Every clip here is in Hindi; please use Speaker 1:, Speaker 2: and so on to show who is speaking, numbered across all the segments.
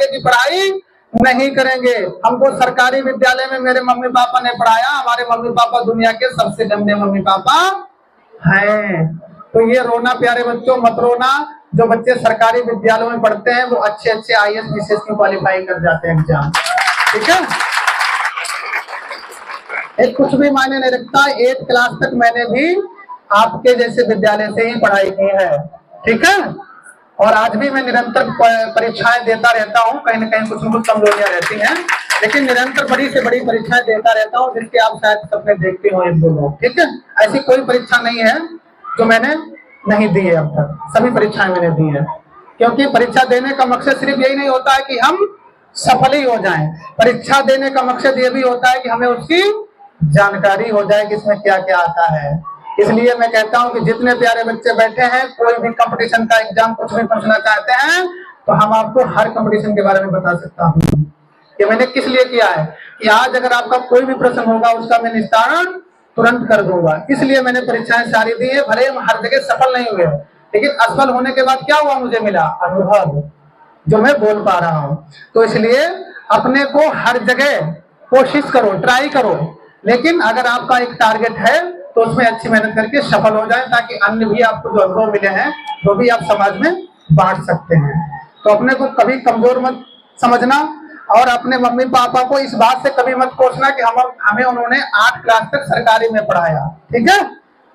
Speaker 1: आगे की पढ़ाई नहीं करेंगे। हमको सरकारी विद्यालय में मेरे मम्मी पापा ने पढ़ाया, हमारे मम्मी पापा दुनिया के सबसे गंदे मम्मी पापा हैं। तो ये रोना प्यारे बच्चों मत रोना, जो बच्चे सरकारी विद्यालयों में पढ़ते हैं वो अच्छे अच्छे IAS विशेष की क्वालिफाई कर जाते हैं एग्जाम, ठीक है। एक कुछ भी मायने नहीं रखता, 8th क्लास तक मैंने भी आपके जैसे विद्यालय से ही पढ़ाई की है, ठीक है। और आज भी मैं निरंतर परीक्षाएं देता रहता हूं, कहीं न कहीं कुछ न कुछ कमजोरियां रहती हैं, लेकिन निरंतर बड़ी से बड़ी परीक्षाएं देता रहता हूं, जिसके आप शायद सपने देखते हो एक दो लोग, ठीक है। ऐसी कोई परीक्षा नहीं है जो मैंने नहीं दी है अब तक, सभी परीक्षाएं मैंने दी है, क्योंकि परीक्षा देने का मकसद सिर्फ यही नहीं होता है कि हम सफल ही हो जाएं। परीक्षा देने का मकसद ये भी होता है कि हमें उसकी जानकारी हो जाए कि इसमें क्या क्या आता है। इसलिए मैं कहता हूं कि जितने प्यारे बच्चे बैठे हैं, कोई भी कंपटीशन का एग्जाम कुछ भी पूछना चाहते हैं तो हम आपको हर कंपटीशन के बारे में बता सकता हूं कि मैंने किस लिए किया है, कि आज अगर आपका कोई भी प्रश्न होगा उसका मैं निस्तारण तुरंत कर दूंगा। इसलिए मैंने परीक्षाएं सारी दी है, भले हम हर जगह सफल नहीं हुए, लेकिन असफल होने के बाद क्या हुआ, मुझे मिला अनुभव जो मैं बोल पा रहा हूं। तो इसलिए अपने को हर जगह कोशिश करो, ट्राई करो, लेकिन अगर आपका एक टारगेट है तो उसमें अच्छी मेहनत करके सफल हो जाए, ताकि अन्य भी आपको जो अनुभव मिले हैं वो भी आप समाज में बांट सकते हैं। तो अपने को कभी कमजोर मत समझना, और अपने मम्मी पापा को इस बात से कभी मत कोसना कि हमें उन्होंने 8 क्लास तक सरकारी में पढ़ाया, ठीक है,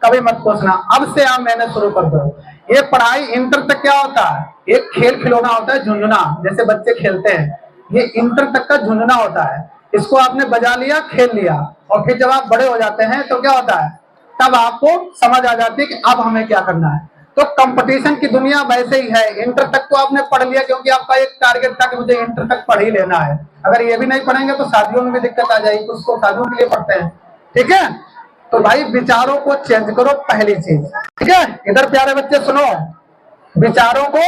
Speaker 1: कभी मत कोसना। अब से आप मेहनत शुरू कर दो। ये पढ़ाई इंटर तक क्या होता है, एक खेल खिलौना होता है, झुंझुना, जैसे बच्चे खेलते हैं, ये इंटर तक का झुंझुना होता है। इसको आपने बजा लिया, खेल लिया, और फिर जब आप बड़े हो जाते हैं तो क्या होता है, तब आपको समझ आ जाती है कि अब हमें क्या करना है। तो कंपटीशन की दुनिया वैसे ही है। इंटर तक तो आपने पढ़ लिया क्योंकि आपका एक टारगेट था कि मुझे इंटर तक पढ़ ही लेना है। अगर ये भी नहीं पढ़ेंगे तो शादियों में भी दिक्कत आ जाएगी, कुछ तो शादियों के लिए पढ़ते हैं, ठीक है। तो भाई विचारों को चेंज करो, पहली चीज, ठीक है। इधर प्यारे बच्चे सुनो, विचारों को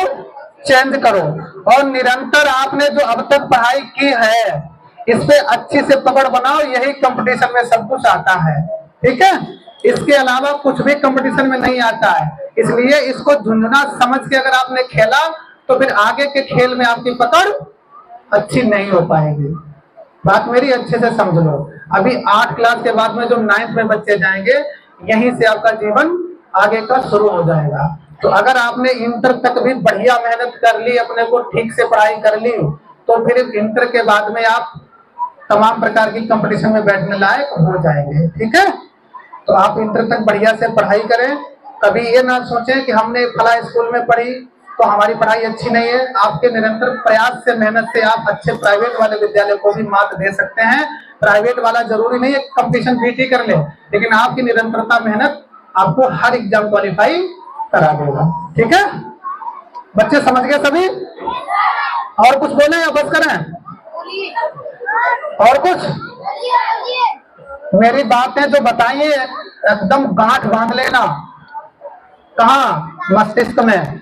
Speaker 1: चेंज करो, और निरंतर आपने जो अब तक पढ़ाई की है इस पे अच्छी से पकड़ बनाओ, यही कंपटीशन में सब कुछ आता है, ठीक है। इसके अलावा कुछ भी कंपटीशन में नहीं आता है, इसलिए इसको झुंझुना समझ के अगर आपने खेला तो फिर आगे के खेल में आपकी पकड़ अच्छी नहीं हो पाएगी। बात मेरी अच्छे से समझ लो। अभी 8 क्लास के बाद में जो 9th में बच्चे जाएंगे, यहीं से आपका जीवन आगे का शुरू हो जाएगा। तो अगर आपने इंटर तक भी बढ़िया मेहनत कर ली, अपने को ठीक से पढ़ाई कर ली, तो फिर इंटर के बाद में आप तमाम प्रकार की कंपटीशन में बैठने लायक हो जाएंगे, ठीक है। तो आप इंटर तक बढ़िया से पढ़ाई करें। कभी ये ना सोचें कि हमने फला स्कूल में पढ़ी तो हमारी पढ़ाई अच्छी नहीं है। आपके निरंतर प्रयास से, मेहनत से आप अच्छे प्राइवेट वाले विद्यालय को भी मात दे सकते हैं। प्राइवेट वाला जरूरी नहीं है कंपटीशन बीट ही कर ले, लेकिन आपकी निरंतरता, मेहनत आपको हर एग्जाम क्वालिफाई करा देगा, ठीक है। बच्चे समझ गए सभी? और कुछ बोले या बस करें? और कुछ मेरी बातें जो बताइए एकदम गांठ बांध लेना, कहाँ, मस्तिष्क में।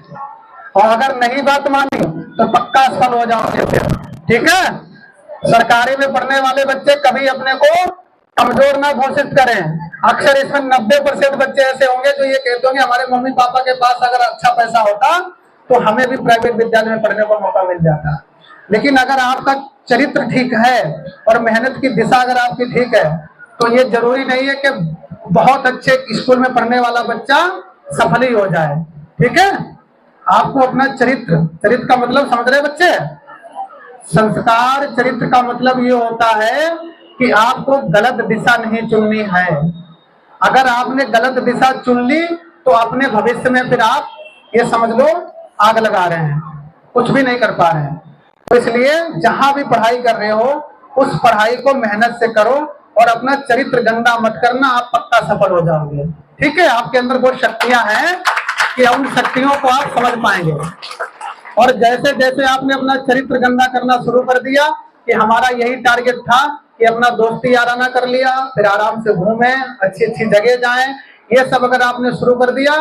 Speaker 1: और अगर नहीं बात मानी तो पक्का सफल हो जाओगे फिर, ठीक है। सरकारी में पढ़ने वाले बच्चे कभी अपने को कमजोर ना घोषित करें। अक्सर इसमें 90% बच्चे ऐसे होंगे जो ये कहते होंगे हमारे मम्मी पापा के पास अगर अच्छा पैसा होता तो हमें भी प्राइवेट विद्यालय में पढ़ने का मौका मिल जाता। लेकिन अगर आपका चरित्र ठीक है और मेहनत की दिशा अगर आपकी ठीक है, तो ये जरूरी नहीं है कि बहुत अच्छे स्कूल में पढ़ने वाला बच्चा सफल ही हो जाए, ठीक है। आपको अपना चरित्र का मतलब समझ रहे बच्चे? संस्कार, चरित्र का मतलब ये होता है कि आपको गलत दिशा नहीं चुननी है। अगर आपने गलत दिशा चुन ली तो अपने भविष्य में फिर आप ये समझ लो आग लगा रहे हैं, कुछ भी नहीं कर पा रहे हैं। तो इसलिए जहां भी पढ़ाई कर रहे हो उस पढ़ाई को मेहनत से करो और अपना चरित्र गंदा मत करना, आप पक्का सफल हो जाओगे, ठीक है। आपके अंदर बहुत शक्तियां हैं कि उन शक्तियों को आप समझ पाएंगे। और जैसे जैसे आपने अपना चरित्र गंदा करना शुरू कर दिया, कि हमारा यही टारगेट था कि अपना दोस्ती याराना कर लिया, फिर आराम से घूमें, अच्छी अच्छी जगह जाएं, ये सब अगर आपने शुरू कर दिया